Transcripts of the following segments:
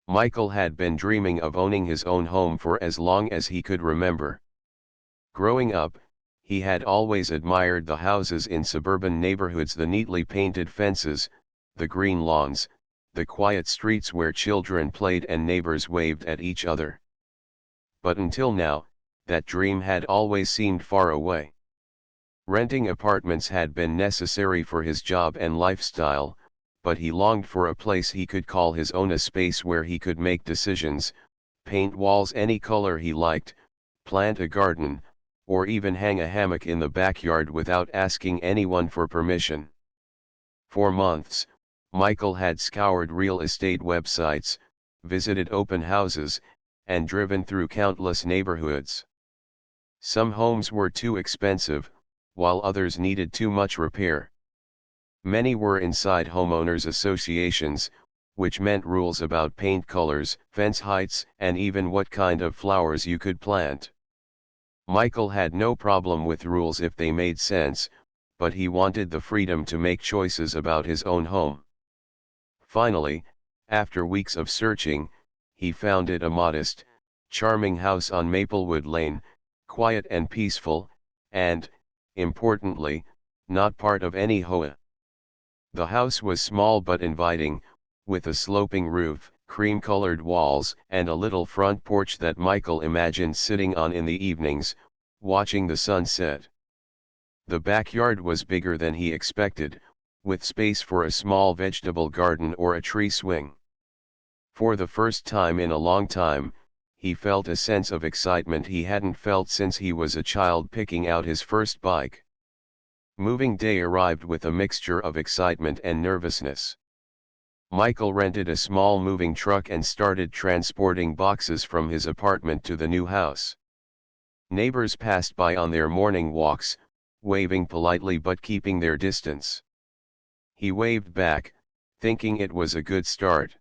Michael had been dreaming of owning his own home for as long as he could remember. Growing up, he had always admired the houses in suburban neighborhoods, the neatly painted fences, the green lawns, the quiet streets where children played and neighbors waved at each other. But until now, that dream had always seemed far away. Renting apartments had been necessary for his job and lifestyle, but he longed for a place he could call his own, a space where he could make decisions, paint walls any color he liked, plant a garden, or even hang a hammock in the backyard without asking anyone for permission. For months, Michael had scoured real estate websites, visited open houses, and driven through countless neighborhoods. Some homes were too expensive, while others needed too much repair. Many were inside homeowners associations, which meant rules about paint colors, fence heights, and even what kind of flowers you could plant. Michael had no problem with rules if they made sense, but he wanted the freedom to make choices about his own home. Finally, after weeks of searching, he found it, a modest, charming house on Maplewood Lane, quiet and peaceful, and, importantly, not part of any HOA. The house was small but inviting, with a sloping roof, cream-colored walls, and a little front porch that Michael imagined sitting on in the evenings, watching the sunset. The backyard was bigger than he expected, with space for a small vegetable garden or a tree swing. For the first time in a long time, he felt a sense of excitement he hadn't felt since he was a child picking out his first bike. Moving day arrived with a mixture of excitement and nervousness. Michael rented a small moving truck and started transporting boxes from his apartment to the new house. Neighbors passed by on their morning walks, waving politely but keeping their distance. He waved back, thinking it was a good start.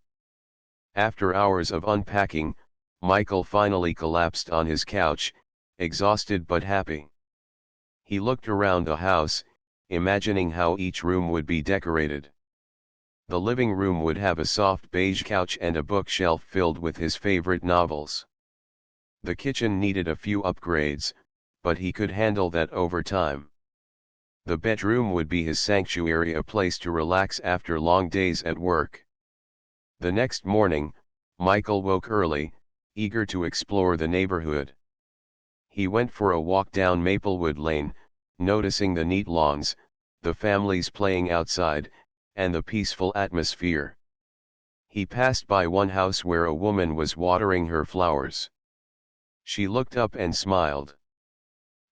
After hours of unpacking, Michael finally collapsed on his couch, exhausted but happy. He looked around the house, imagining how each room would be decorated. The living room would have a soft beige couch and a bookshelf filled with his favorite novels. The kitchen needed a few upgrades, but he could handle that over time. The bedroom would be his sanctuary, a place to relax after long days at work. The next morning, Michael woke early, eager to explore the neighborhood. He went for a walk down Maplewood Lane, noticing the neat lawns, the families playing outside, and the peaceful atmosphere. He passed by one house where a woman was watering her flowers. She looked up and smiled.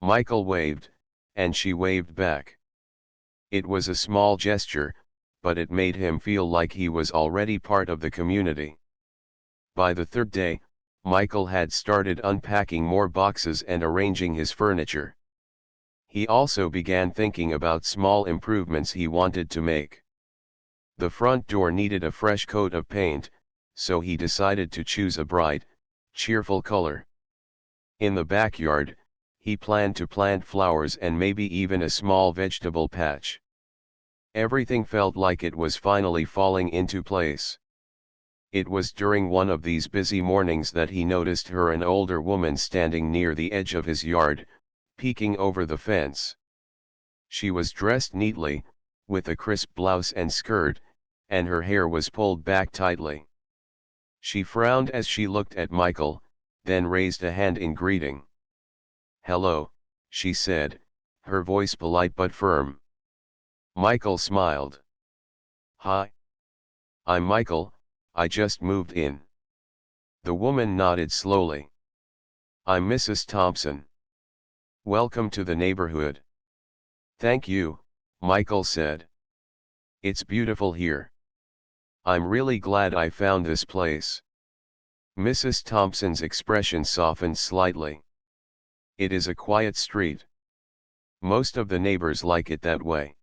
Michael waved, and she waved back. It was a small gesture, but it made him feel like he was already part of the community. By the third day, Michael had started unpacking more boxes and arranging his furniture. He also began thinking about small improvements he wanted to make. The front door needed a fresh coat of paint, so he decided to choose a bright, cheerful color. In the backyard, he planned to plant flowers and maybe even a small vegetable patch. Everything felt like it was finally falling into place. It was during one of these busy mornings that he noticed her, an older woman, standing near the edge of his yard, peeking over the fence. She was dressed neatly, with a crisp blouse and skirt, and her hair was pulled back tightly. She frowned as she looked at Michael, then raised a hand in greeting. "Hello," she said, her voice polite but firm. Michael smiled. "Hi. I'm Michael, I just moved in." The woman nodded slowly. "I'm Mrs. Thompson. Welcome to the neighborhood." "Thank you," Michael said. "It's beautiful here. I'm really glad I found this place." Mrs. Thompson's expression softened slightly. "It is a quiet street. Most of the neighbors like it that way.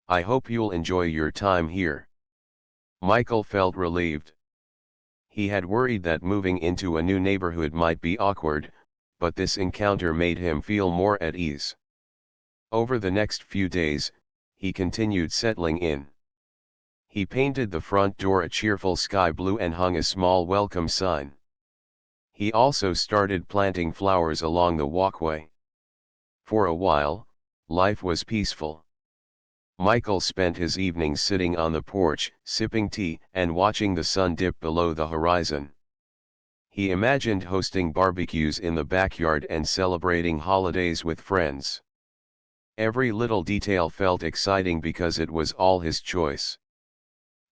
I hope you'll enjoy your time here." Michael felt relieved. He had worried that moving into a new neighborhood might be awkward, but this encounter made him feel more at ease. Over the next few days, he continued settling in. He painted the front door a cheerful sky blue and hung a small welcome sign. He also started planting flowers along the walkway. For a while, life was peaceful. Michael spent his evenings sitting on the porch, sipping tea and watching the sun dip below the horizon. He imagined hosting barbecues in the backyard and celebrating holidays with friends. Every little detail felt exciting because it was all his choice.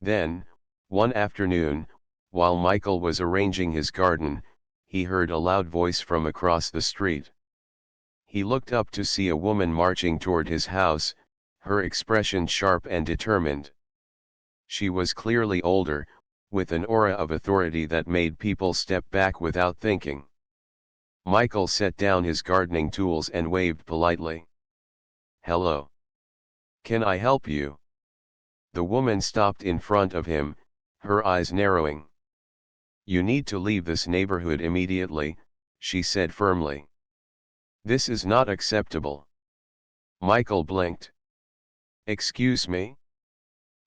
Then, one afternoon, while Michael was arranging his garden, he heard a loud voice from across the street. He looked up to see a woman marching toward his house, her expression sharp and determined. She was clearly older, with an aura of authority that made people step back without thinking. Michael set down his gardening tools and waved politely. "Hello. Can I help you?" The woman stopped in front of him, her eyes narrowing. "You need to leave this neighborhood immediately," she said firmly. "This is not acceptable." Michael blinked. "Excuse me?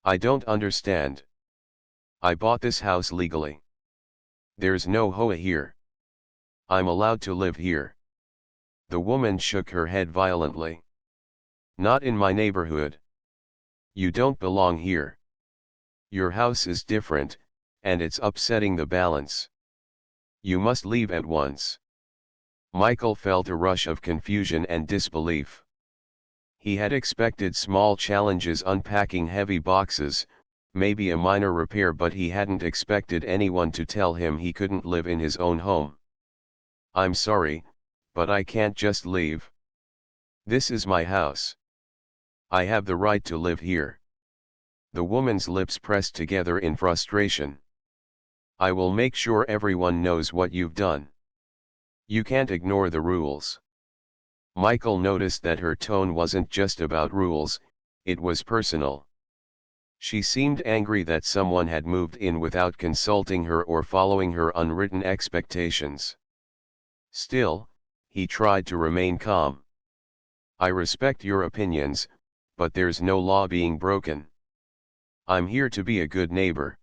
I don't understand. I bought this house legally. There's no HOA here. I'm allowed to live here." The woman shook her head violently. "Not in my neighborhood. You don't belong here. Your house is different, and it's upsetting the balance. You must leave at once." Michael felt a rush of confusion and disbelief. He had expected small challenges unpacking heavy boxes, maybe a minor repair, but he hadn't expected anyone to tell him he couldn't live in his own home. "I'm sorry, but I can't just leave. This is my house. I have the right to live here." The woman's lips pressed together in frustration. "I will make sure everyone knows what you've done. You can't ignore the rules." Michael noticed that her tone wasn't just about rules, it was personal. She seemed angry that someone had moved in without consulting her or following her unwritten expectations. Still, he tried to remain calm. "I respect your opinions, but there's no law being broken. I'm here to be a good neighbor."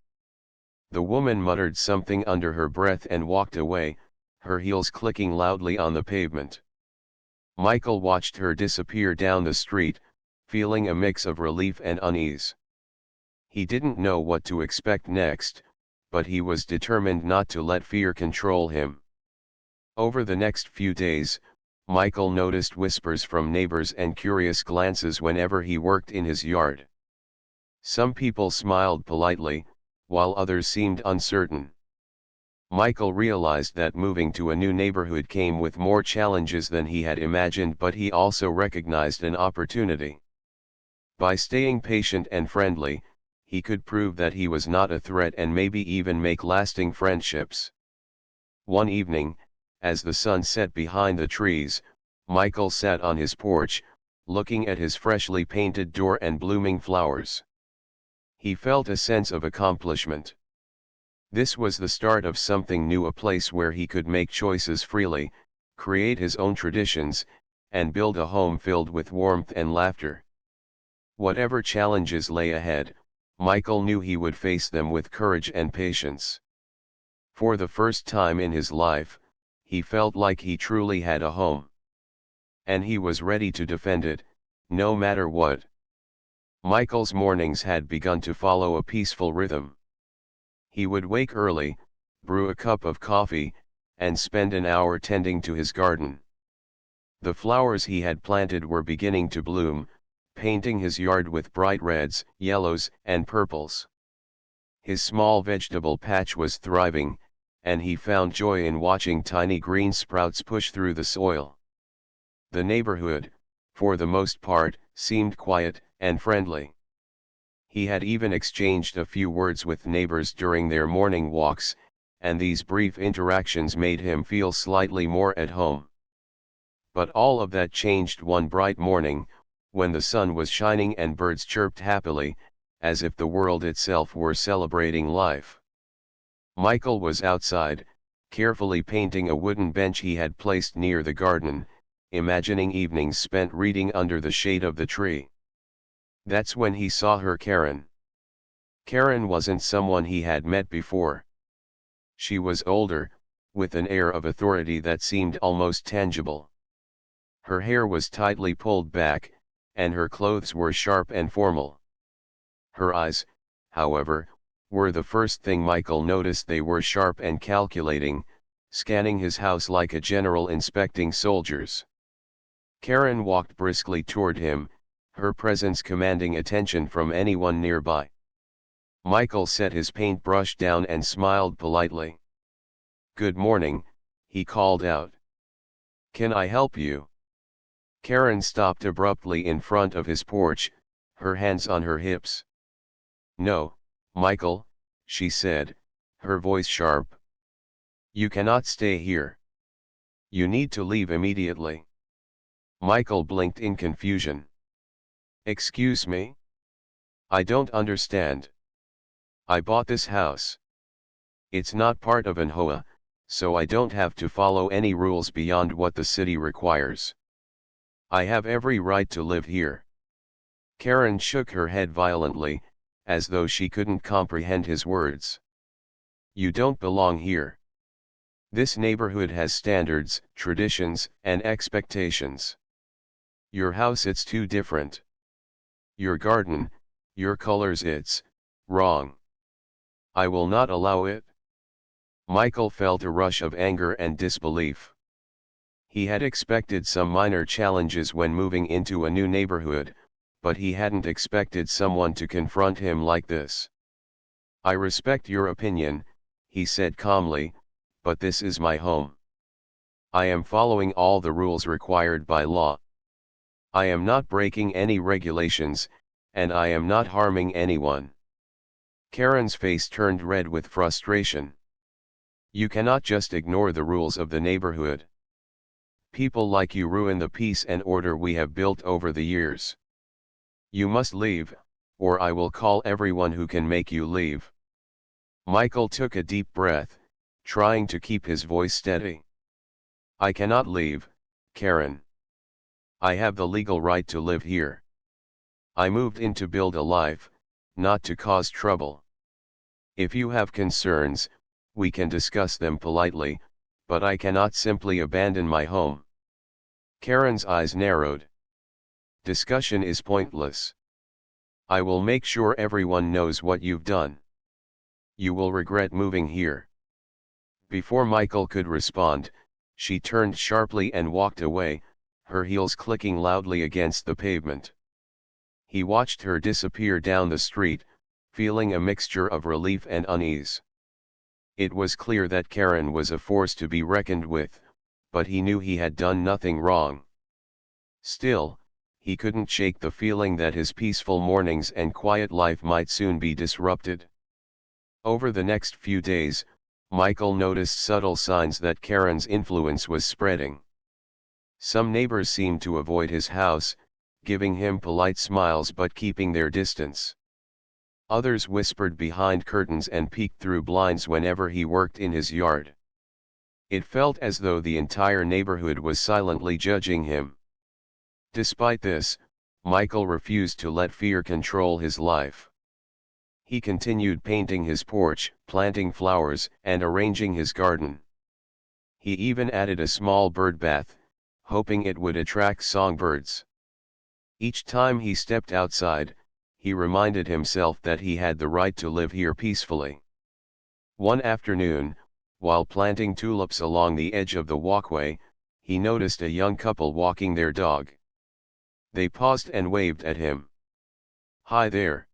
The woman muttered something under her breath and walked away, her heels clicking loudly on the pavement. Michael watched her disappear down the street, feeling a mix of relief and unease. He didn't know what to expect next, but he was determined not to let fear control him. Over the next few days, Michael noticed whispers from neighbors and curious glances whenever he worked in his yard. Some people smiled politely, while others seemed uncertain. Michael realized that moving to a new neighborhood came with more challenges than he had imagined, but he also recognized an opportunity. By staying patient and friendly, he could prove that he was not a threat and maybe even make lasting friendships. One evening, as the sun set behind the trees, Michael sat on his porch, looking at his freshly painted door and blooming flowers. He felt a sense of accomplishment. This was the start of something new, a place where he could make choices freely, create his own traditions, and build a home filled with warmth and laughter. Whatever challenges lay ahead, Michael knew he would face them with courage and patience. For the first time in his life, he felt like he truly had a home. And he was ready to defend it, no matter what. Michael's mornings had begun to follow a peaceful rhythm. He would wake early, brew a cup of coffee, and spend an hour tending to his garden. The flowers he had planted were beginning to bloom, painting his yard with bright reds, yellows, and purples. His small vegetable patch was thriving, and he found joy in watching tiny green sprouts push through the soil. The neighborhood, for the most part, seemed quiet and friendly. He had even exchanged a few words with neighbors during their morning walks, and these brief interactions made him feel slightly more at home. But all of that changed one bright morning, when the sun was shining and birds chirped happily, as if the world itself were celebrating life. Michael was outside, carefully painting a wooden bench he had placed near the garden, imagining evenings spent reading under the shade of the tree. That's when he saw her, Karen. Karen wasn't someone he had met before. She was older, with an air of authority that seemed almost tangible. Her hair was tightly pulled back, and her clothes were sharp and formal. Her eyes, however, were the first thing Michael noticed. They were sharp and calculating, scanning his house like a general inspecting soldiers. Karen walked briskly toward him, her presence commanding attention from anyone nearby. Michael set his paintbrush down and smiled politely. "Good morning," he called out. "Can I help you?" Karen stopped abruptly in front of his porch, her hands on her hips. "No, Michael," she said, her voice sharp. "You cannot stay here. You need to leave immediately." Michael blinked in confusion. "Excuse me? I don't understand. I bought this house. It's not part of an HOA, so I don't have to follow any rules beyond what the city requires. I have every right to live here." Karen shook her head violently, as though she couldn't comprehend his words. "You don't belong here. This neighborhood has standards, traditions, and expectations. Your house, it's too different. Your garden, your colors, it's wrong. I will not allow it." Michael felt a rush of anger and disbelief. He had expected some minor challenges when moving into a new neighborhood, but he hadn't expected someone to confront him like this. "I respect your opinion," he said calmly, "but this is my home. I am following all the rules required by law. I am not breaking any regulations, and I am not harming anyone." Karen's face turned red with frustration. "You cannot just ignore the rules of the neighborhood. People like you ruin the peace and order we have built over the years. You must leave, or I will call everyone who can make you leave." Michael took a deep breath, trying to keep his voice steady. "I cannot leave, Karen. I have the legal right to live here. I moved in to build a life, not to cause trouble. If you have concerns, we can discuss them politely, but I cannot simply abandon my home." Karen's eyes narrowed. "Discussion is pointless. I will make sure everyone knows what you've done. You will regret moving here." Before Michael could respond, she turned sharply and walked away, her heels clicking loudly against the pavement. He watched her disappear down the street, feeling a mixture of relief and unease. It was clear that Karen was a force to be reckoned with, but he knew he had done nothing wrong. Still, he couldn't shake the feeling that his peaceful mornings and quiet life might soon be disrupted. Over the next few days, Michael noticed subtle signs that Karen's influence was spreading. Some neighbors seemed to avoid his house, giving him polite smiles but keeping their distance. Others whispered behind curtains and peeked through blinds whenever he worked in his yard. It felt as though the entire neighborhood was silently judging him. Despite this, Michael refused to let fear control his life. He continued painting his porch, planting flowers, and arranging his garden. He even added a small bird bath, hoping it would attract songbirds. Each time he stepped outside, he reminded himself that he had the right to live here peacefully. One afternoon, while planting tulips along the edge of the walkway, he noticed a young couple walking their dog. They paused and waved at him. "Hi there.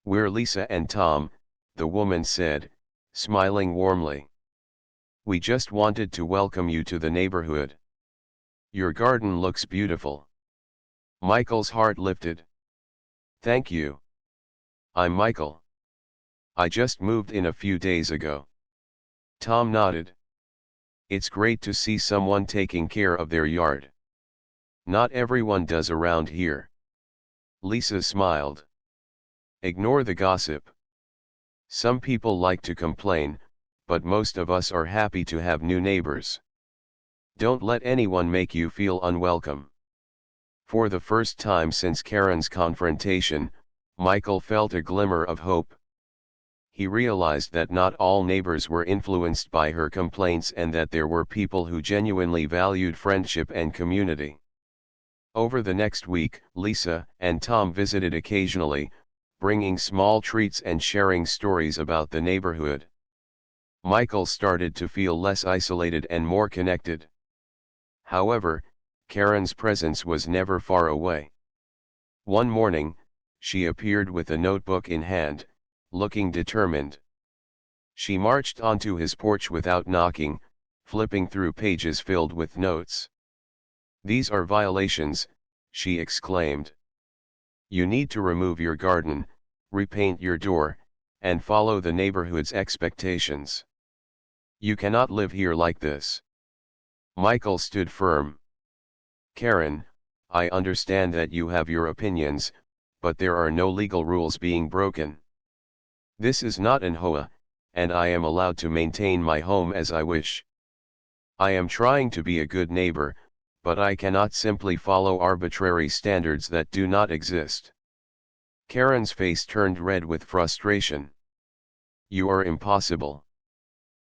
We're Lisa and Tom," the woman said, smiling warmly. "We just wanted to welcome you to the neighborhood. Your garden looks beautiful." Michael's heart lifted. "Thank you. I'm Michael. I just moved in a few days ago." Tom nodded. "It's great to see someone taking care of their yard. Not everyone does around here." Lisa smiled. "Ignore the gossip. Some people like to complain, but most of us are happy to have new neighbors. Don't let anyone make you feel unwelcome." For the first time since Karen's confrontation, Michael felt a glimmer of hope. He realized that not all neighbors were influenced by her complaints and that there were people who genuinely valued friendship and community. Over the next week, Lisa and Tom visited occasionally, bringing small treats and sharing stories about the neighborhood. Michael started to feel less isolated and more connected. However, Karen's presence was never far away. One morning, she appeared with a notebook in hand, looking determined. She marched onto his porch without knocking, flipping through pages filled with notes. "These are violations," she exclaimed. "You need to remove your garden, repaint your door, and follow the neighborhood's expectations. You cannot live here like this." Michael stood firm. "Karen, I understand that you have your opinions, but there are no legal rules being broken. This is not an HOA, and I am allowed to maintain my home as I wish. I am trying to be a good neighbor, but I cannot simply follow arbitrary standards that do not exist." Karen's face turned red with frustration. "You are impossible.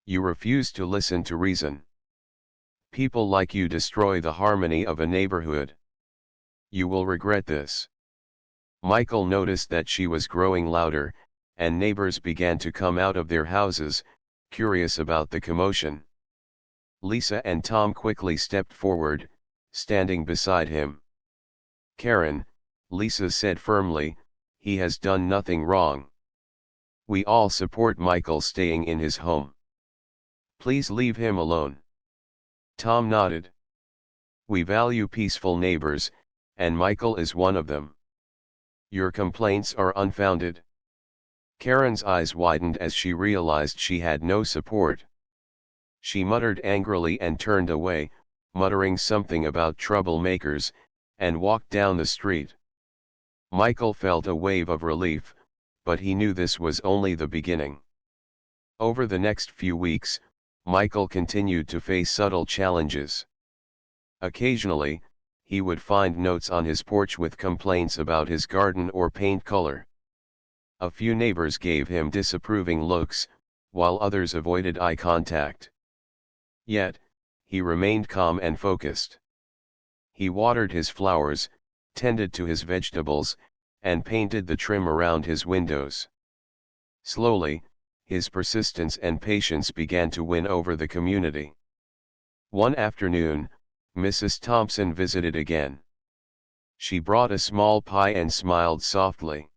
You refuse to listen to reason. People like you destroy the harmony of a neighborhood. You will regret this." Michael noticed that she was growing louder, and neighbors began to come out of their houses, curious about the commotion. Lisa and Tom quickly stepped forward, standing beside him. "Karen," Lisa said firmly, "he has done nothing wrong. We all support Michael staying in his home. Please leave him alone." Tom nodded. "We value peaceful neighbors, and Michael is one of them. Your complaints are unfounded." Karen's eyes widened as she realized she had no support. She muttered angrily and turned away, muttering something about troublemakers, and walked down the street. Michael felt a wave of relief, but he knew this was only the beginning. Over the next few weeks, Michael continued to face subtle challenges. Occasionally, he would find notes on his porch with complaints about his garden or paint color. A few neighbors gave him disapproving looks, while others avoided eye contact. Yet, he remained calm and focused. He watered his flowers, tended to his vegetables, and painted the trim around his windows. Slowly, his persistence and patience began to win over the community. One afternoon, Mrs. Thompson visited again. She brought a small pie and smiled softly.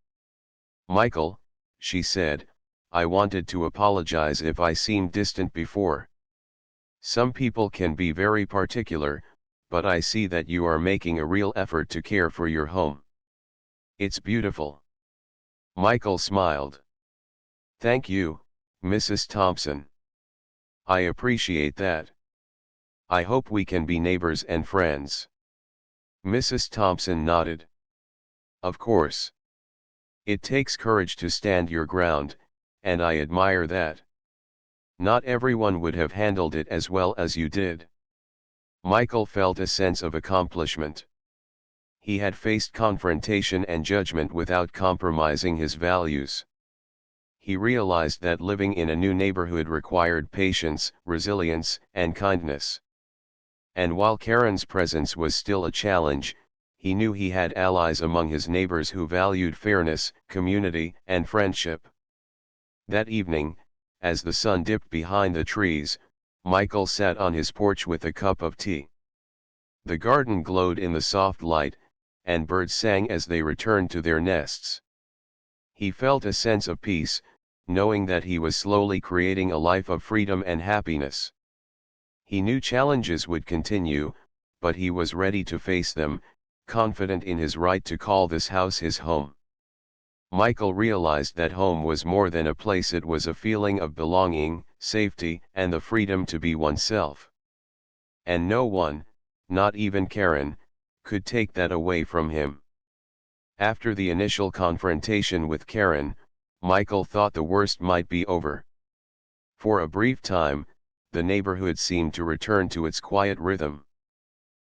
"Michael," she said, "I wanted to apologize if I seemed distant before. Some people can be very particular, but I see that you are making a real effort to care for your home. It's beautiful." Michael smiled. "Thank you, Mrs. Thompson. I appreciate that. I hope we can be neighbors and friends." Mrs. Thompson nodded. "Of course. It takes courage to stand your ground, and I admire that. Not everyone would have handled it as well as you did." Michael felt a sense of accomplishment. He had faced confrontation and judgment without compromising his values. He realized that living in a new neighborhood required patience, resilience, and kindness. And while Karen's presence was still a challenge, he knew he had allies among his neighbors who valued fairness, community, and friendship. That evening, as the sun dipped behind the trees, Michael sat on his porch with a cup of tea. The garden glowed in the soft light, and birds sang as they returned to their nests. He felt a sense of peace, knowing that he was slowly creating a life of freedom and happiness. He knew challenges would continue, but he was ready to face them, confident in his right to call this house his home. Michael realized that home was more than a place, it was a feeling of belonging, safety, and the freedom to be oneself. And no one, not even Karen, could take that away from him. After the initial confrontation with Karen, Michael thought the worst might be over. For a brief time, the neighborhood seemed to return to its quiet rhythm.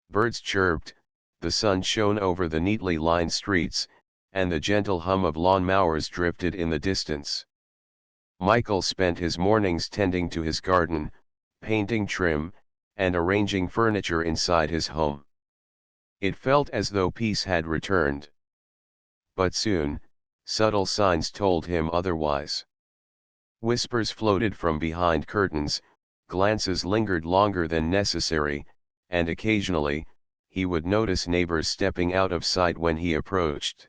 Birds chirped, the sun shone over the neatly lined streets, and the gentle hum of lawn mowers drifted in the distance. Michael spent his mornings tending to his garden, painting trim, and arranging furniture inside his home. It felt as though peace had returned. But soon, subtle signs told him otherwise. Whispers floated from behind curtains, glances lingered longer than necessary, and occasionally, he would notice neighbors stepping out of sight when he approached.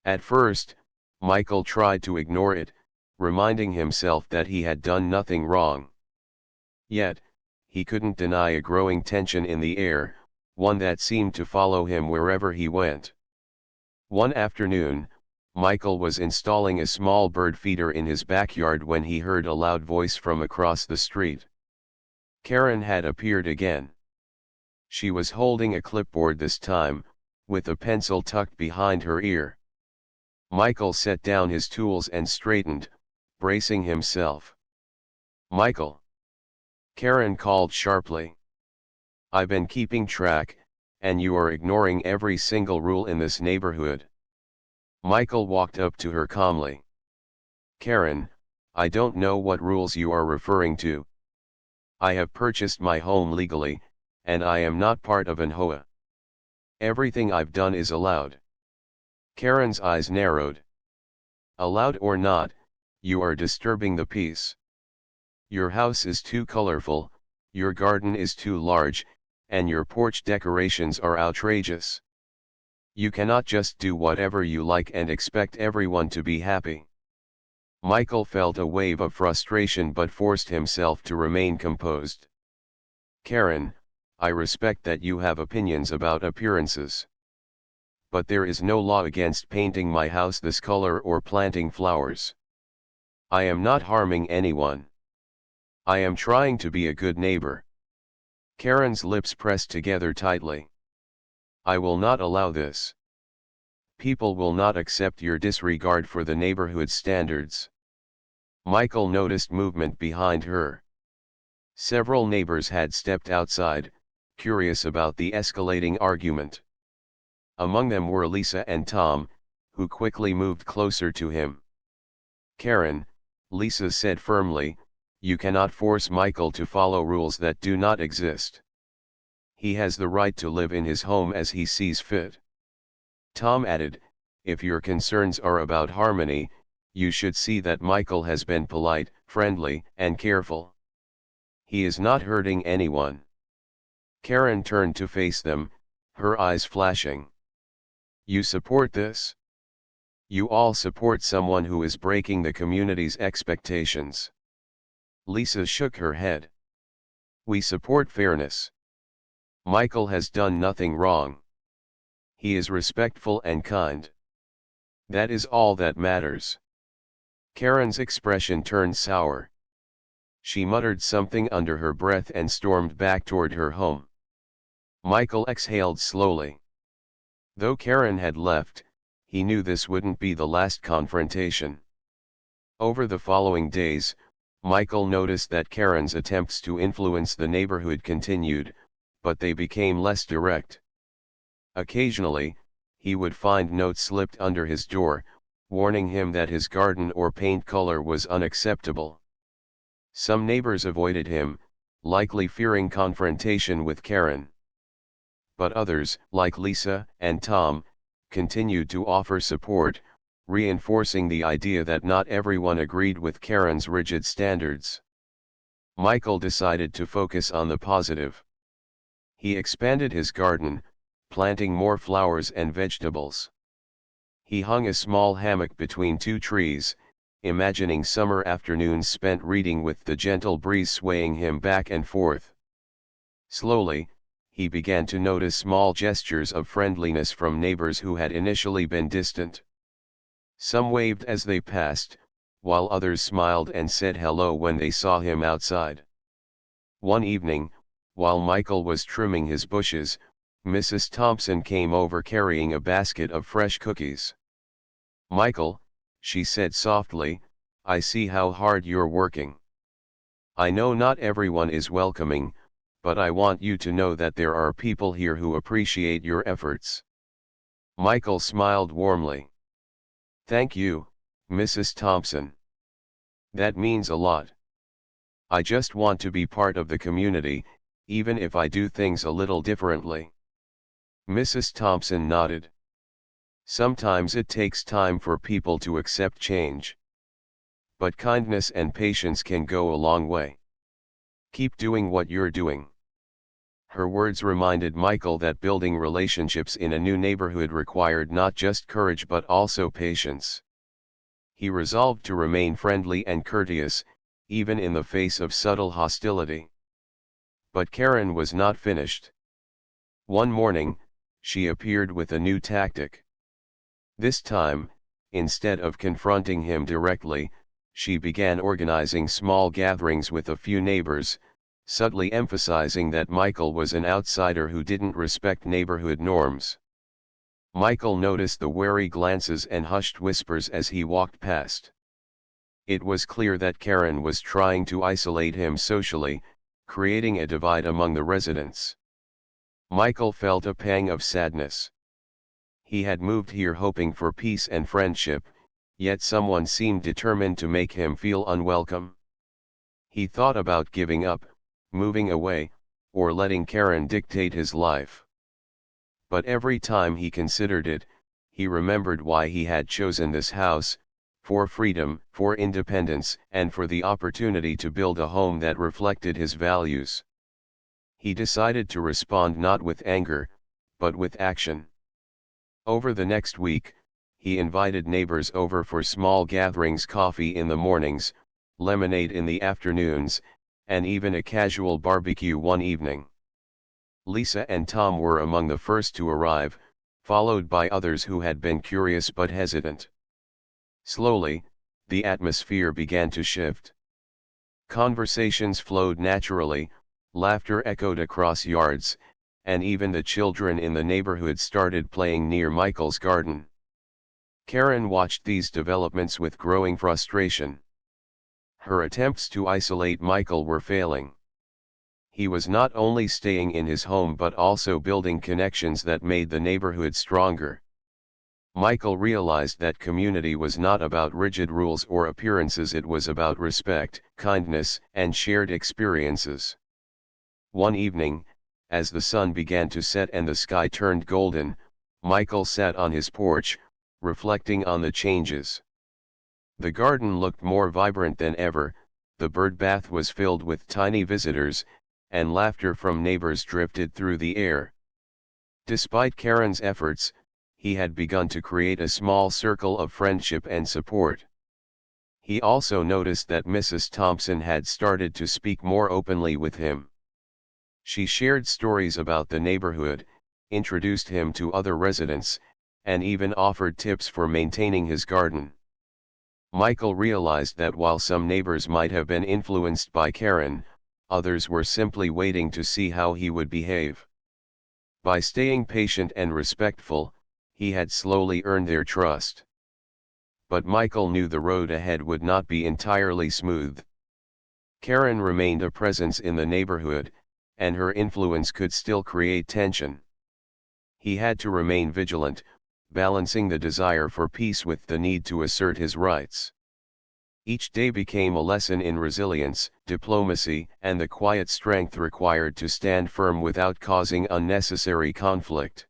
At first, Michael tried to ignore it, reminding himself that he had done nothing wrong. Yet, he couldn't deny a growing tension in the air, one that seemed to follow him wherever he went. One afternoon, Michael was installing a small bird feeder in his backyard when he heard a loud voice from across the street. Karen had appeared again. She was holding a clipboard this time, with a pencil tucked behind her ear. Michael set down his tools and straightened, bracing himself. "Michael!" Karen called sharply. "I've been keeping track, and you are ignoring every single rule in this neighborhood." Michael walked up to her calmly. "Karen, I don't know what rules you are referring to. I have purchased my home legally, and I am not part of an HOA. Everything I've done is allowed." Karen's eyes narrowed. "Allowed or not, you are disturbing the peace. Your house is too colorful, your garden is too large, and your porch decorations are outrageous. You cannot just do whatever you like and expect everyone to be happy." Michael felt a wave of frustration but forced himself to remain composed. "Karen, I respect that you have opinions about appearances. But there is no law against painting my house this color or planting flowers. I am not harming anyone. I am trying to be a good neighbor." Karen's lips pressed together tightly. "I will not allow this. People will not accept your disregard for the neighborhood standards." Michael noticed movement behind her. Several neighbors had stepped outside, curious about the escalating argument. Among them were Lisa and Tom, who quickly moved closer to him. "Karen," Lisa said firmly, "you cannot force Michael to follow rules that do not exist. He has the right to live in his home as he sees fit." Tom added, "If your concerns are about harmony, you should see that Michael has been polite, friendly, and careful. He is not hurting anyone." Karen turned to face them, her eyes flashing. "You support this? You all support someone who is breaking the community's expectations." Lisa shook her head. "We support fairness. Michael has done nothing wrong. He is respectful and kind. That is all that matters." Karen's expression turned sour. She muttered something under her breath and stormed back toward her home. Michael exhaled slowly. Though Karen had left, he knew this wouldn't be the last confrontation. Over the following days, Michael noticed that Karen's attempts to influence the neighborhood continued, but they became less direct. Occasionally, he would find notes slipped under his door, warning him that his garden or paint color was unacceptable. Some neighbors avoided him, likely fearing confrontation with Karen. But others, like Lisa and Tom, continued to offer support, reinforcing the idea that not everyone agreed with Karen's rigid standards. Michael decided to focus on the positive. He expanded his garden, planting more flowers and vegetables. He hung a small hammock between two trees, imagining summer afternoons spent reading with the gentle breeze swaying him back and forth. Slowly, he began to notice small gestures of friendliness from neighbors who had initially been distant. Some waved as they passed, while others smiled and said hello when they saw him outside. One evening, while Michael was trimming his bushes, Mrs. Thompson came over carrying a basket of fresh cookies. "Michael," she said softly, "I see how hard you're working. I know not everyone is welcoming, but I want you to know that there are people here who appreciate your efforts." Michael smiled warmly. "Thank you, Mrs. Thompson. That means a lot. I just want to be part of the community, even if I do things a little differently. Mrs. Thompson nodded. Sometimes it takes time for people to accept change. But kindness and patience can go a long way. Keep doing what you're doing. Her words reminded Michael that building relationships in a new neighborhood required not just courage but also patience. He resolved to remain friendly and courteous, even in the face of subtle hostility. But Karen was not finished. One morning, she appeared with a new tactic. This time, instead of confronting him directly, she began organizing small gatherings with a few neighbors, subtly emphasizing that Michael was an outsider who didn't respect neighborhood norms. Michael noticed the wary glances and hushed whispers as he walked past. It was clear that Karen was trying to isolate him socially, creating a divide among the residents. Michael felt a pang of sadness. He had moved here hoping for peace and friendship, yet someone seemed determined to make him feel unwelcome. He thought about giving up, moving away, or letting Karen dictate his life. But every time he considered it, he remembered why he had chosen this house: for freedom, for independence, and for the opportunity to build a home that reflected his values. He decided to respond not with anger, but with action. Over the next week, he invited neighbors over for small gatherings: coffee in the mornings, lemonade in the afternoons, and even a casual barbecue one evening. Lisa and Tom were among the first to arrive, followed by others who had been curious but hesitant. Slowly, the atmosphere began to shift. Conversations flowed naturally, laughter echoed across yards, and even the children in the neighborhood started playing near Michael's garden. Karen watched these developments with growing frustration. Her attempts to isolate Michael were failing. He was not only staying in his home but also building connections that made the neighborhood stronger. Michael realized that community was not about rigid rules or appearances, it was about respect, kindness, and shared experiences. One evening, as the sun began to set and the sky turned golden, Michael sat on his porch, reflecting on the changes. The garden looked more vibrant than ever, the bird bath was filled with tiny visitors, and laughter from neighbors drifted through the air. Despite Karen's efforts, he had begun to create a small circle of friendship and support. He also noticed that Mrs. Thompson had started to speak more openly with him. She shared stories about the neighborhood, introduced him to other residents, and even offered tips for maintaining his garden. Michael realized that while some neighbors might have been influenced by Karen, others were simply waiting to see how he would behave. By staying patient and respectful, he had slowly earned their trust. But Michael knew the road ahead would not be entirely smooth. Karen remained a presence in the neighborhood, and her influence could still create tension. He had to remain vigilant, balancing the desire for peace with the need to assert his rights. Each day became a lesson in resilience, diplomacy, and the quiet strength required to stand firm without causing unnecessary conflict.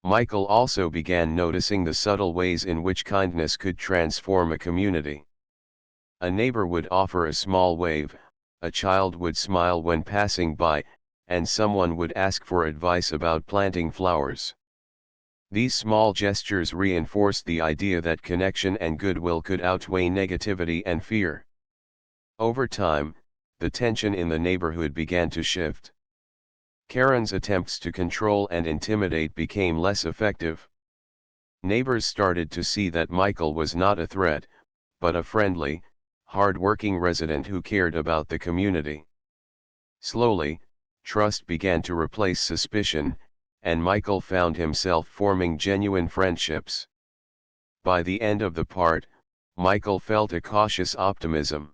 Michael also began noticing the subtle ways in which kindness could transform a community. A neighbor would offer a small wave, a child would smile when passing by, and someone would ask for advice about planting flowers. These small gestures reinforced the idea that connection and goodwill could outweigh negativity and fear. Over time, the tension in the neighborhood began to shift. Karen's attempts to control and intimidate became less effective. Neighbors started to see that Michael was not a threat, but a friendly, hard-working resident who cared about the community. Slowly, trust began to replace suspicion, and Michael found himself forming genuine friendships. By the end of the part, Michael felt a cautious optimism.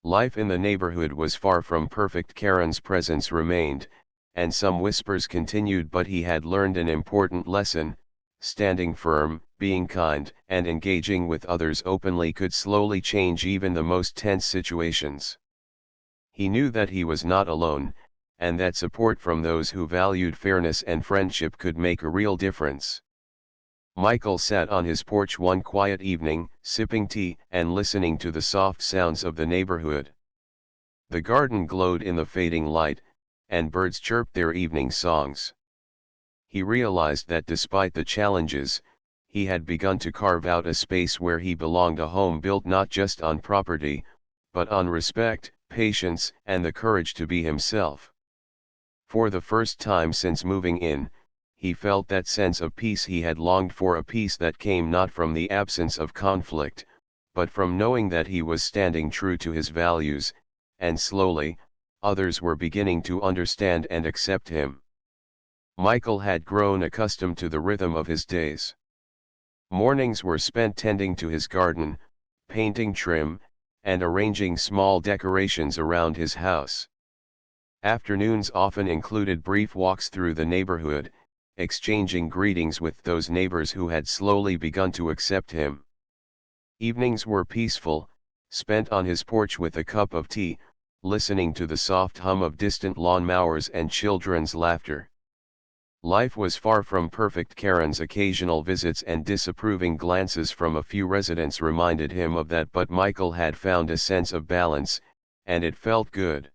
Life in the neighborhood was far from perfect. Karen's presence remained, and some whispers continued, but he had learned an important lesson: standing firm, being kind and engaging with others openly could slowly change even the most tense situations. He knew that he was not alone, and that support from those who valued fairness and friendship could make a real difference. Michael sat on his porch one quiet evening, sipping tea and listening to the soft sounds of the neighborhood. The garden glowed in the fading light, and birds chirped their evening songs. He realized that despite the challenges, he had begun to carve out a space where he belonged, a home built not just on property, but on respect, patience, and the courage to be himself. For the first time since moving in, he felt that sense of peace he had longed for, a peace that came not from the absence of conflict, but from knowing that he was standing true to his values, and slowly, others were beginning to understand and accept him. Michael had grown accustomed to the rhythm of his days. Mornings were spent tending to his garden, painting trim, and arranging small decorations around his house. Afternoons often included brief walks through the neighborhood, exchanging greetings with those neighbors who had slowly begun to accept him. Evenings were peaceful, spent on his porch with a cup of tea, listening to the soft hum of distant lawnmowers and children's laughter. Life was far from perfect. Karen's occasional visits and disapproving glances from a few residents reminded him of that, but Michael had found a sense of balance, and it felt good.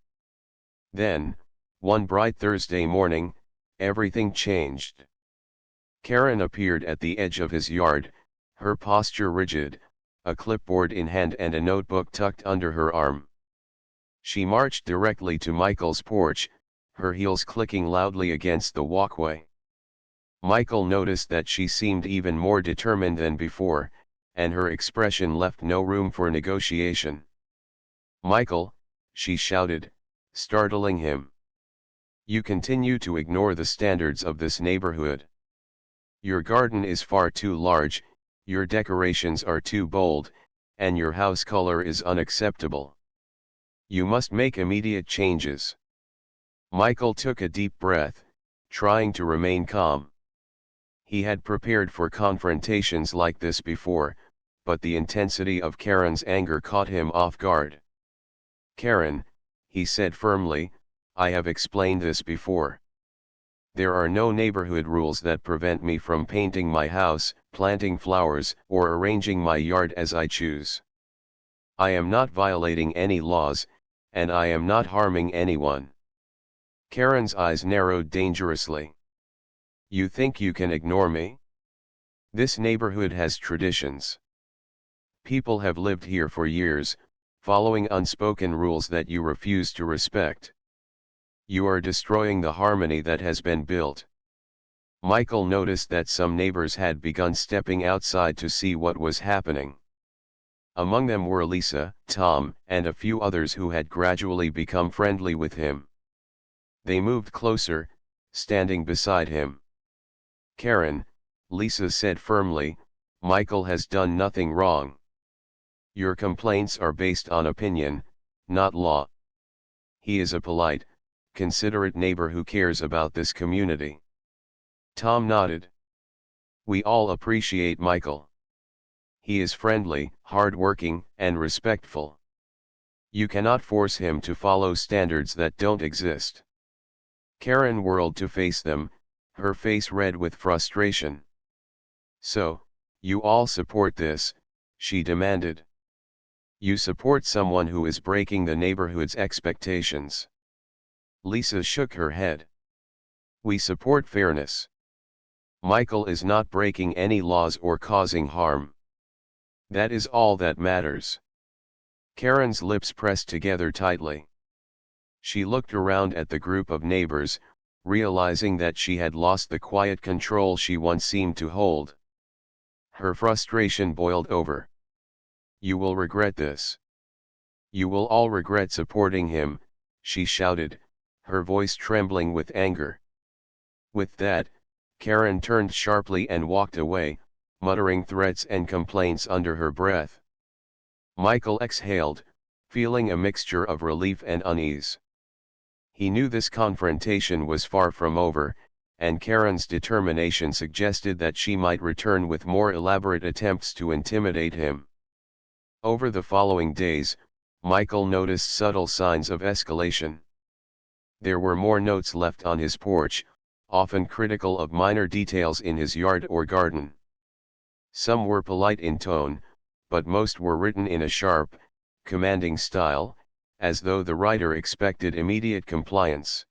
Then, one bright Thursday morning, everything changed. Karen appeared at the edge of his yard, her posture rigid, a clipboard in hand and a notebook tucked under her arm. She marched directly to Michael's porch, her heels clicking loudly against the walkway. Michael noticed that she seemed even more determined than before, and her expression left no room for negotiation. "Michael," she shouted, startling him. "You continue to ignore the standards of this neighborhood. Your garden is far too large, your decorations are too bold, and your house color is unacceptable. You must make immediate changes." Michael took a deep breath, trying to remain calm. He had prepared for confrontations like this before, but the intensity of Karen's anger caught him off guard. "Karen," he said firmly, "I have explained this before. There are no neighborhood rules that prevent me from painting my house, planting flowers, or arranging my yard as I choose. I am not violating any laws, and I am not harming anyone." Karen's eyes narrowed dangerously. "You think you can ignore me? This neighborhood has traditions. People have lived here for years, following unspoken rules that you refuse to respect. You are destroying the harmony that has been built." Michael noticed that some neighbors had begun stepping outside to see what was happening. Among them were Lisa, Tom, and a few others who had gradually become friendly with him. They moved closer, standing beside him. "Karen," Lisa said firmly, "Michael has done nothing wrong. Your complaints are based on opinion, not law. He is a polite, considerate neighbor who cares about this community." Tom nodded. "We all appreciate Michael. He is friendly, hardworking, and respectful. You cannot force him to follow standards that don't exist." Karen whirled to face them, her face red with frustration. "So, you all support this?" she demanded. "You support someone who is breaking the neighborhood's expectations?" Lisa shook her head. "We support fairness. Michael is not breaking any laws or causing harm. That is all that matters." Karen's lips pressed together tightly. She looked around at the group of neighbors, realizing that she had lost the quiet control she once seemed to hold. Her frustration boiled over. "You will regret this. You will all regret supporting him," she shouted, her voice trembling with anger. With that, Karen turned sharply and walked away, muttering threats and complaints under her breath. Michael exhaled, feeling a mixture of relief and unease. He knew this confrontation was far from over, and Karen's determination suggested that she might return with more elaborate attempts to intimidate him. Over the following days, Michael noticed subtle signs of escalation. There were more notes left on his porch, often critical of minor details in his yard or garden. Some were polite in tone, but most were written in a sharp, commanding style, as though the writer expected immediate compliance.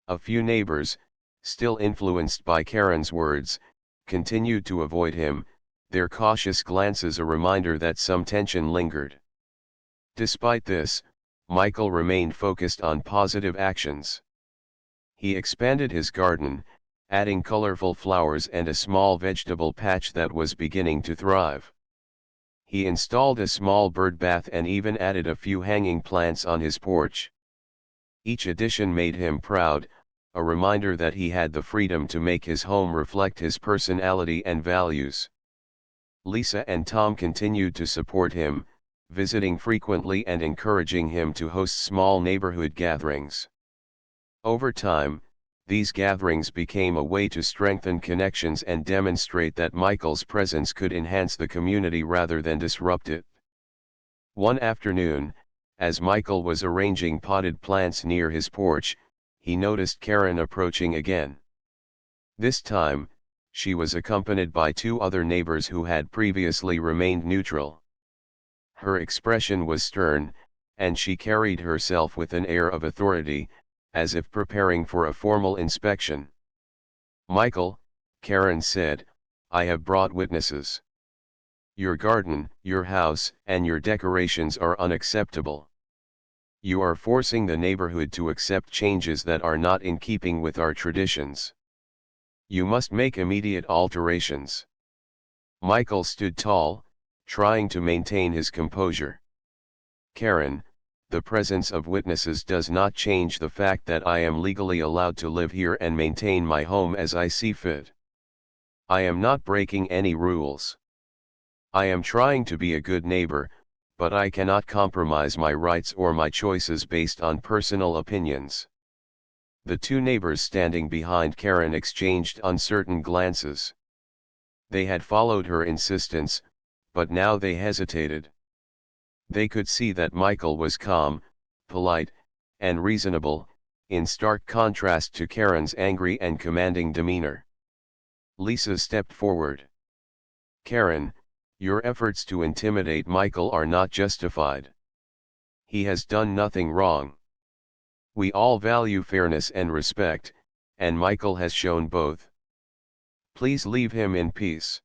A few neighbors, still influenced by Karen's words, continued to avoid him, their cautious glances a reminder that some tension lingered. Despite this, Michael remained focused on positive actions. He expanded his garden, adding colorful flowers and a small vegetable patch that was beginning to thrive. He installed a small bird bath and even added a few hanging plants on his porch. Each addition made him proud, a reminder that he had the freedom to make his home reflect his personality and values. Lisa and Tom continued to support him, visiting frequently and encouraging him to host small neighborhood gatherings. Over time, these gatherings became a way to strengthen connections and demonstrate that Michael's presence could enhance the community rather than disrupt it. One afternoon, as Michael was arranging potted plants near his porch, he noticed Karen approaching again. This time, she was accompanied by two other neighbors who had previously remained neutral. Her expression was stern, and she carried herself with an air of authority, as if preparing for a formal inspection. "Michael," Karen said, "I have brought witnesses. Your garden, your house, and your decorations are unacceptable. You are forcing the neighborhood to accept changes that are not in keeping with our traditions. You must make immediate alterations." Michael stood tall, trying to maintain his composure. "Karen, the presence of witnesses does not change the fact that I am legally allowed to live here and maintain my home as I see fit. I am not breaking any rules. I am trying to be a good neighbor, but I cannot compromise my rights or my choices based on personal opinions." The two neighbors standing behind Karen exchanged uncertain glances. They had followed her insistence, but now they hesitated. They could see that Michael was calm, polite, and reasonable, in stark contrast to Karen's angry and commanding demeanor. Lisa stepped forward. "Karen, your efforts to intimidate Michael are not justified. He has done nothing wrong. We all value fairness and respect, and Michael has shown both. Please leave him in peace."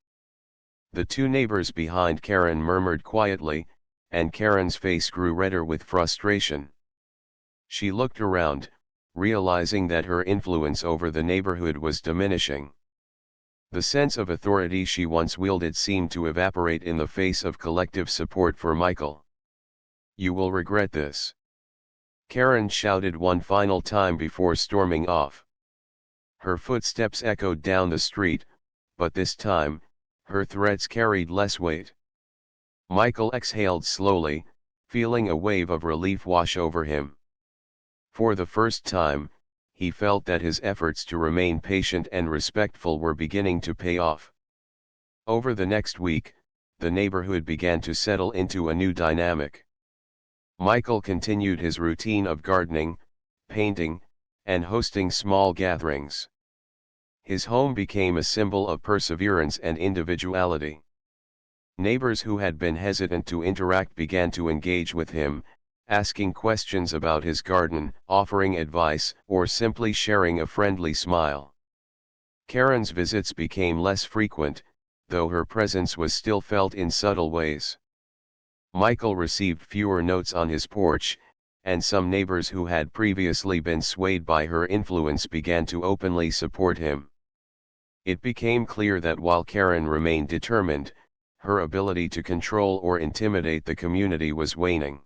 The two neighbors behind Karen murmured quietly, and Karen's face grew redder with frustration. She looked around, realizing that her influence over the neighborhood was diminishing. The sense of authority she once wielded seemed to evaporate in the face of collective support for Michael. "You will regret this," Karen shouted one final time before storming off. Her footsteps echoed down the street, but this time, her threats carried less weight. Michael exhaled slowly, feeling a wave of relief wash over him. For the first time, he felt that his efforts to remain patient and respectful were beginning to pay off. Over the next week, the neighborhood began to settle into a new dynamic. Michael continued his routine of gardening, painting, and hosting small gatherings. His home became a symbol of perseverance and individuality. Neighbors who had been hesitant to interact began to engage with him, asking questions about his garden, offering advice, or simply sharing a friendly smile. Karen's visits became less frequent, though her presence was still felt in subtle ways. Michael received fewer notes on his porch, and some neighbors who had previously been swayed by her influence began to openly support him. It became clear that while Karen remained determined, her ability to control or intimidate the community was waning.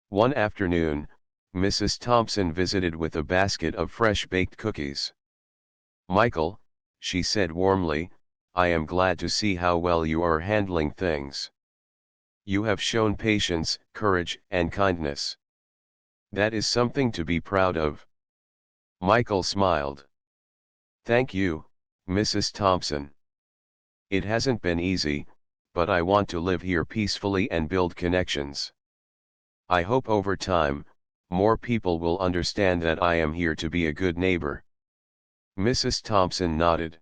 One afternoon, Mrs. Thompson visited with a basket of fresh-baked cookies. "Michael," she said warmly, "I am glad to see how well you are handling things. You have shown patience, courage, and kindness. That is something to be proud of." Michael smiled. Thank you, Mrs. Thompson. It hasn't been easy, but I want to live here peacefully and build connections. I hope over time, more people will understand that I am here to be a good neighbor. Mrs. Thompson nodded.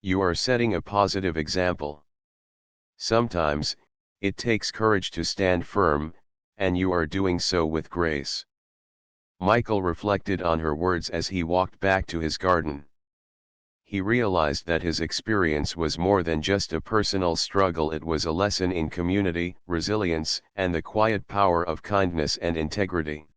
You are setting a positive example. Sometimes, it takes courage to stand firm, and you are doing so with grace. Michael reflected on her words as he walked back to his garden. He realized that his experience was more than just a personal struggle. It was a lesson in community, resilience, and the quiet power of kindness and integrity.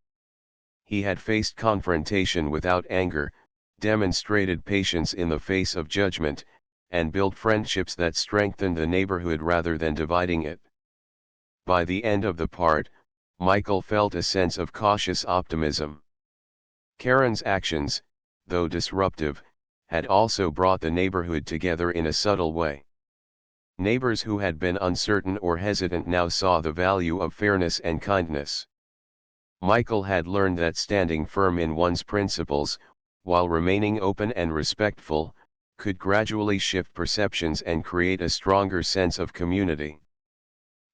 He had faced confrontation without anger, demonstrated patience in the face of judgment, and built friendships that strengthened the neighborhood rather than dividing it. By the end of the part, Michael felt a sense of cautious optimism. Karen's actions, though disruptive, had also brought the neighborhood together in a subtle way. Neighbors who had been uncertain or hesitant now saw the value of fairness and kindness. Michael had learned that standing firm in one's principles, while remaining open and respectful, could gradually shift perceptions and create a stronger sense of community.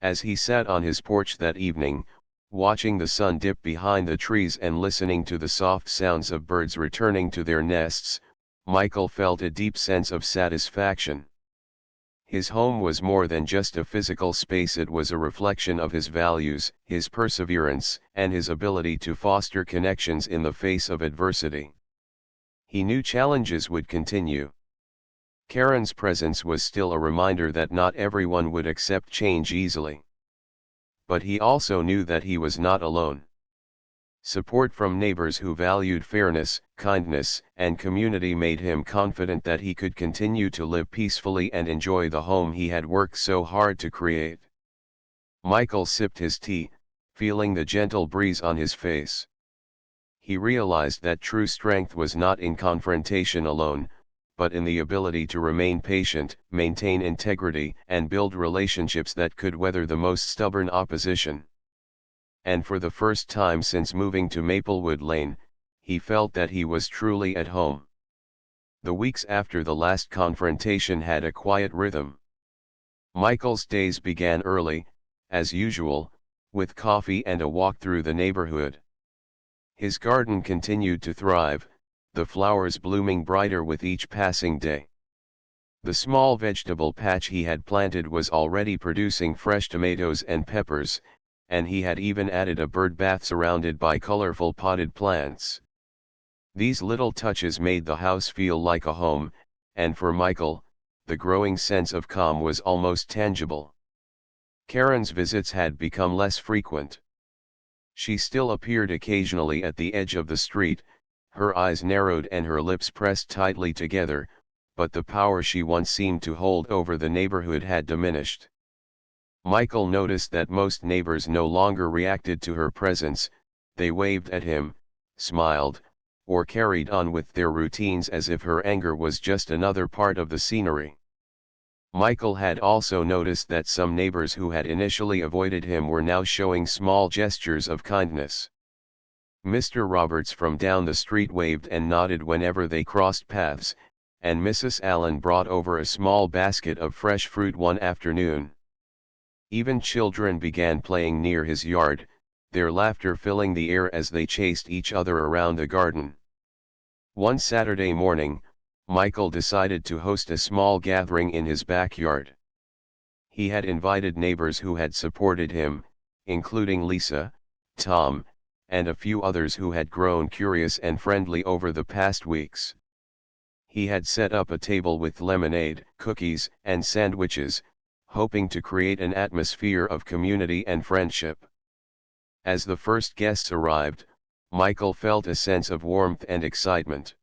As he sat on his porch that evening, watching the sun dip behind the trees and listening to the soft sounds of birds returning to their nests, Michael felt a deep sense of satisfaction. His home was more than just a physical space. It was a reflection of his values, his perseverance, and his ability to foster connections in the face of adversity. He knew challenges would continue. Karen's presence was still a reminder that not everyone would accept change easily. But he also knew that he was not alone. Support from neighbors who valued fairness, kindness, and community made him confident that he could continue to live peacefully and enjoy the home he had worked so hard to create. Michael sipped his tea, feeling the gentle breeze on his face. He realized that true strength was not in confrontation alone, but in the ability to remain patient, maintain integrity, and build relationships that could weather the most stubborn opposition. And for the first time since moving to Maplewood Lane, he felt that he was truly at home. The weeks after the last confrontation had a quiet rhythm. Michael's days began early, as usual, with coffee and a walk through the neighborhood. His garden continued to thrive, the flowers blooming brighter with each passing day. The small vegetable patch he had planted was already producing fresh tomatoes and peppers, and he had even added a bird bath surrounded by colorful potted plants. These little touches made the house feel like a home, and for Michael, the growing sense of calm was almost tangible. Karen's visits had become less frequent. She still appeared occasionally at the edge of the street, her eyes narrowed and her lips pressed tightly together, but the power she once seemed to hold over the neighborhood had diminished. Michael noticed that most neighbors no longer reacted to her presence. They waved at him, smiled, or carried on with their routines as if her anger was just another part of the scenery. Michael had also noticed that some neighbors who had initially avoided him were now showing small gestures of kindness. Mr. Roberts from down the street waved and nodded whenever they crossed paths, and Mrs. Allen brought over a small basket of fresh fruit one afternoon. Even children began playing near his yard, their laughter filling the air as they chased each other around the garden. One Saturday morning, Michael decided to host a small gathering in his backyard. He had invited neighbors who had supported him, including Lisa, Tom, and a few others who had grown curious and friendly over the past weeks. He had set up a table with lemonade, cookies, and sandwiches, hoping to create an atmosphere of community and friendship. As the first guests arrived, Michael felt a sense of warmth and excitement.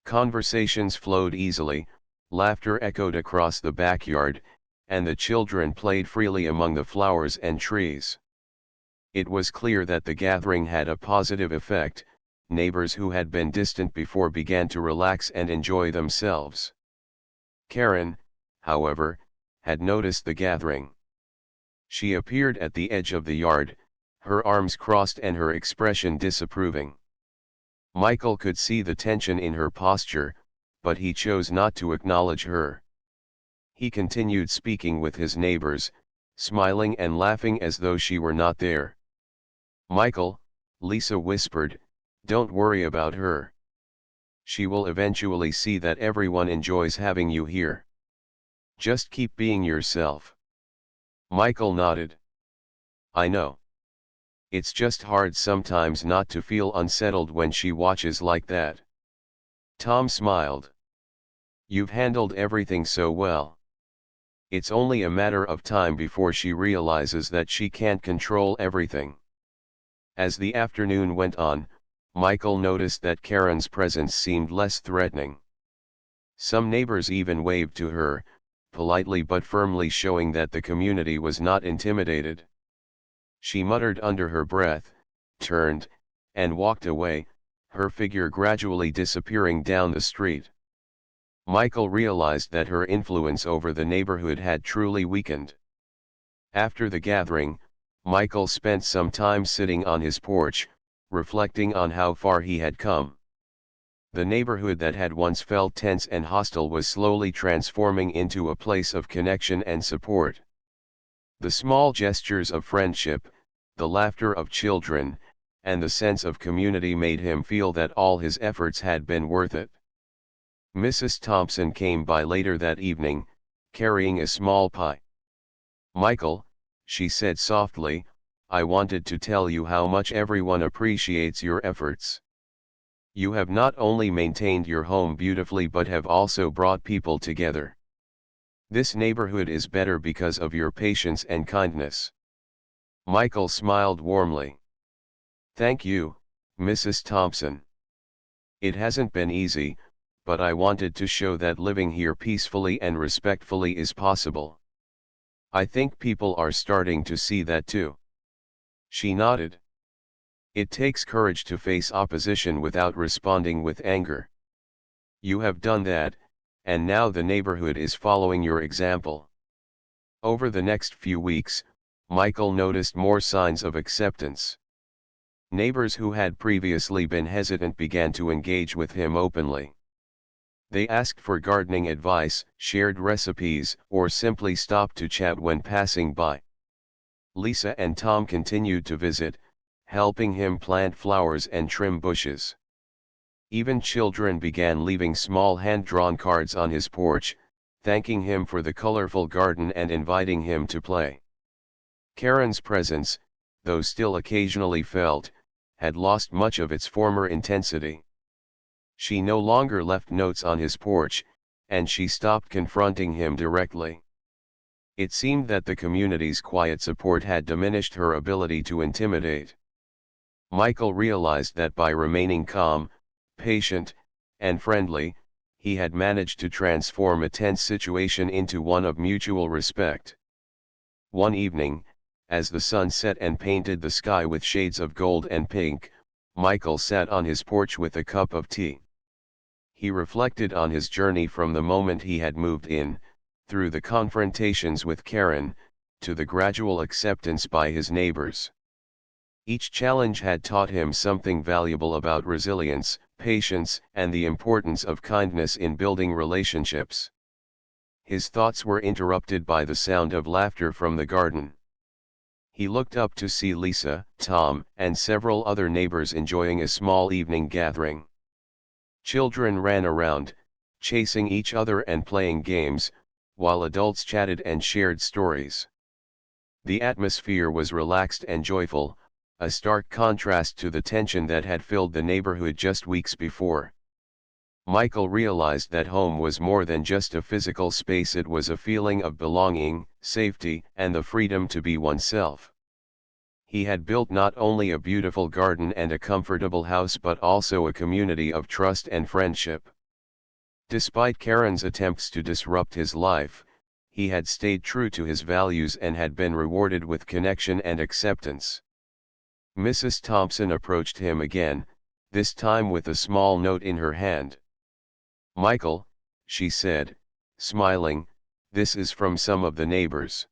Conversations flowed easily, laughter echoed across the backyard, and the children played freely among the flowers and trees. It was clear that the gathering had a positive effect. Neighbors who had been distant before began to relax and enjoy themselves. Karen, however, had noticed the gathering. She appeared at the edge of the yard, her arms crossed and her expression disapproving. Michael could see the tension in her posture, but he chose not to acknowledge her. He continued speaking with his neighbors, smiling and laughing as though she were not there. "Michael," Lisa whispered, "don't worry about her. She will eventually see that everyone enjoys having you here. Just keep being yourself." Michael nodded. "I know. It's just hard sometimes not to feel unsettled when she watches like that." Tom smiled. "You've handled everything so well. It's only a matter of time before she realizes that she can't control everything." As the afternoon went on, Michael noticed that Karen's presence seemed less threatening. Some neighbors even waved to her, politely but firmly, showing that the community was not intimidated. She muttered under her breath, turned, and walked away, her figure gradually disappearing down the street. Michael realized that her influence over the neighborhood had truly weakened. After the gathering, Michael spent some time sitting on his porch, reflecting on how far he had come. The neighborhood that had once felt tense and hostile was slowly transforming into a place of connection and support. The small gestures of friendship, the laughter of children, and the sense of community made him feel that all his efforts had been worth it. Mrs. Thompson came by later that evening, carrying a small pie. "Michael," she said softly, "I wanted to tell you how much everyone appreciates your efforts. You have not only maintained your home beautifully but have also brought people together. This neighborhood is better because of your patience and kindness." Michael smiled warmly. "Thank you, Mrs. Thompson. It hasn't been easy, but I wanted to show that living here peacefully and respectfully is possible. I think people are starting to see that too." She nodded. "It takes courage to face opposition without responding with anger. You have done that, and now the neighborhood is following your example." Over the next few weeks, Michael noticed more signs of acceptance. Neighbors who had previously been hesitant began to engage with him openly. They asked for gardening advice, shared recipes, or simply stopped to chat when passing by. Lisa and Tom continued to visit, helping him plant flowers and trim bushes. Even children began leaving small hand-drawn cards on his porch, thanking him for the colorful garden and inviting him to play. Karen's presence, though still occasionally felt, had lost much of its former intensity. She no longer left notes on his porch, and she stopped confronting him directly. It seemed that the community's quiet support had diminished her ability to intimidate. Michael realized that by remaining calm, patient, and friendly, he had managed to transform a tense situation into one of mutual respect. One evening, as the sun set and painted the sky with shades of gold and pink, Michael sat on his porch with a cup of tea. He reflected on his journey from the moment he had moved in, through the confrontations with Karen, to the gradual acceptance by his neighbors. Each challenge had taught him something valuable about resilience, patience, and the importance of kindness in building relationships. His thoughts were interrupted by the sound of laughter from the garden. He looked up to see Lisa, Tom, and several other neighbors enjoying a small evening gathering. Children ran around, chasing each other and playing games, while adults chatted and shared stories. The atmosphere was relaxed and joyful, a stark contrast to the tension that had filled the neighborhood just weeks before. Michael realized that home was more than just a physical space. It was a feeling of belonging, safety, and the freedom to be oneself. He had built not only a beautiful garden and a comfortable house but also a community of trust and friendship. Despite Karen's attempts to disrupt his life, he had stayed true to his values and had been rewarded with connection and acceptance. Mrs. Thompson approached him again, this time with a small note in her hand. "Michael," she said, smiling, "this is from some of the neighbors.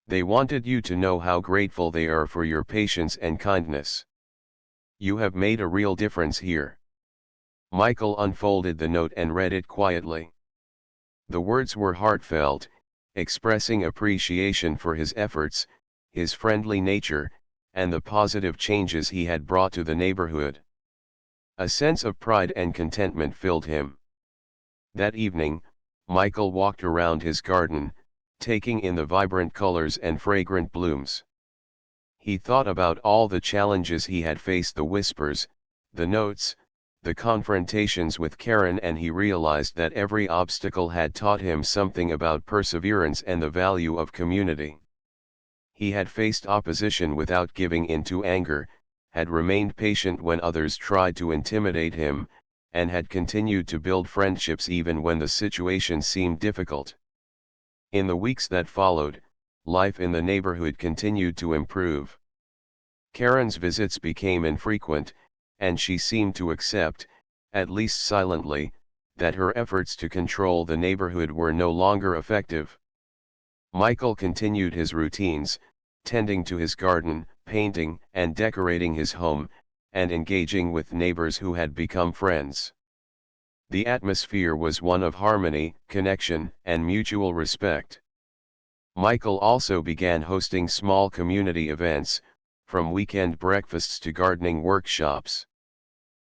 They wanted you to know how grateful they are for your patience and kindness. You have made a real difference here." Michael unfolded the note and read it quietly. The words were heartfelt, expressing appreciation for his efforts, his friendly nature, and the positive changes he had brought to the neighborhood. A sense of pride and contentment filled him. That evening, Michael walked around his garden, taking in the vibrant colors and fragrant blooms. He thought about all the challenges he had faced, the whispers, the notes, the confrontations with Karen, and he realized that every obstacle had taught him something about perseverance and the value of community. He had faced opposition without giving in to anger, had remained patient when others tried to intimidate him, and had continued to build friendships even when the situation seemed difficult. In the weeks that followed, life in the neighborhood continued to improve. Karen's visits became infrequent, and she seemed to accept, at least silently, that her efforts to control the neighborhood were no longer effective. Michael continued his routines, tending to his garden, painting and decorating his home, and engaging with neighbors who had become friends. The atmosphere was one of harmony, connection, and mutual respect. Michael also began hosting small community events, from weekend breakfasts to gardening workshops.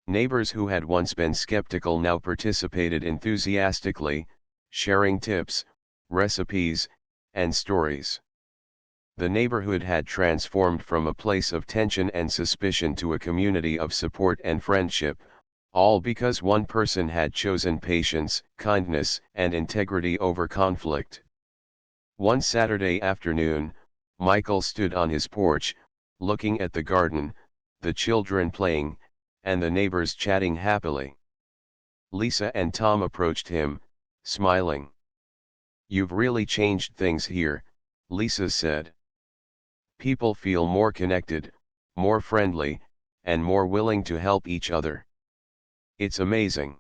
Neighbors who had once been skeptical now participated enthusiastically, sharing tips, recipes, and stories. The neighborhood had transformed from a place of tension and suspicion to a community of support and friendship, all because one person had chosen patience, kindness, and integrity over conflict. One Saturday afternoon, Michael stood on his porch, looking at the garden, the children playing, and the neighbors chatting happily. Lisa and Tom approached him, smiling. "You've really changed things here," Lisa said. "People feel more connected, more friendly, and more willing to help each other. It's amazing."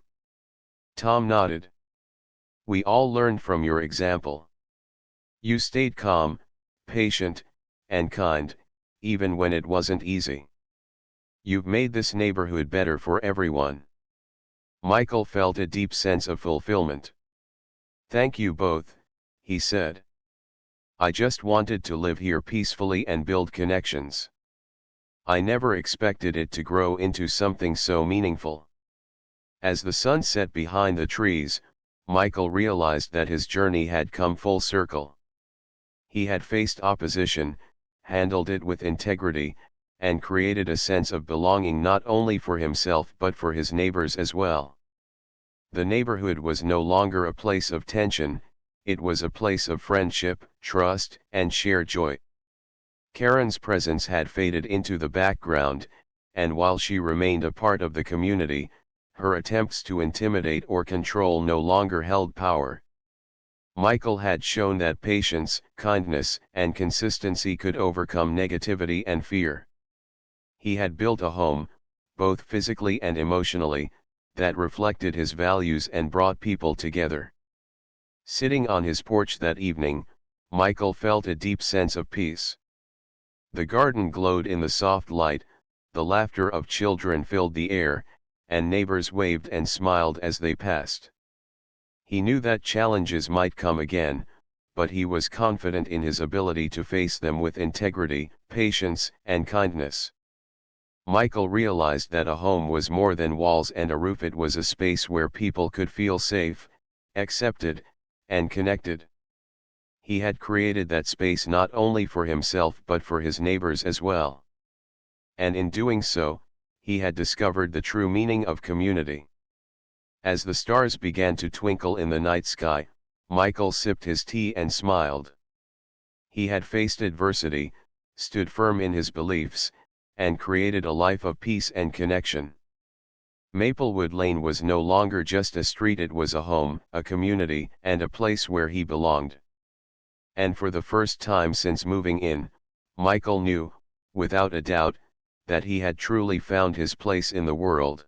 Tom nodded. "We all learned from your example. You stayed calm, patient, and kind, even when it wasn't easy. You've made this neighborhood better for everyone." Michael felt a deep sense of fulfillment. "Thank you both," he said. "I just wanted to live here peacefully and build connections. I never expected it to grow into something so meaningful." As the sun set behind the trees, Michael realized that his journey had come full circle. He had faced opposition, handled it with integrity, and created a sense of belonging not only for himself but for his neighbors as well. The neighborhood was no longer a place of tension, it was a place of friendship, trust, and shared joy. Karen's presence had faded into the background, and while she remained a part of the community, her attempts to intimidate or control no longer held power. Michael had shown that patience, kindness, and consistency could overcome negativity and fear. He had built a home, both physically and emotionally, that reflected his values and brought people together. Sitting on his porch that evening, Michael felt a deep sense of peace. The garden glowed in the soft light, the laughter of children filled the air, and neighbors waved and smiled as they passed. He knew that challenges might come again, but he was confident in his ability to face them with integrity, patience, and kindness. Michael realized that a home was more than walls and a roof. It was a space where people could feel safe, accepted, and connected. He had created that space not only for himself but for his neighbors as well. And in doing so, he had discovered the true meaning of community. As the stars began to twinkle in the night sky, Michael sipped his tea and smiled. He had faced adversity, stood firm in his beliefs, and created a life of peace and connection. Maplewood Lane was no longer just a street, it was a home, a community, and a place where he belonged. And for the first time since moving in, Michael knew, without a doubt, that he had truly found his place in the world.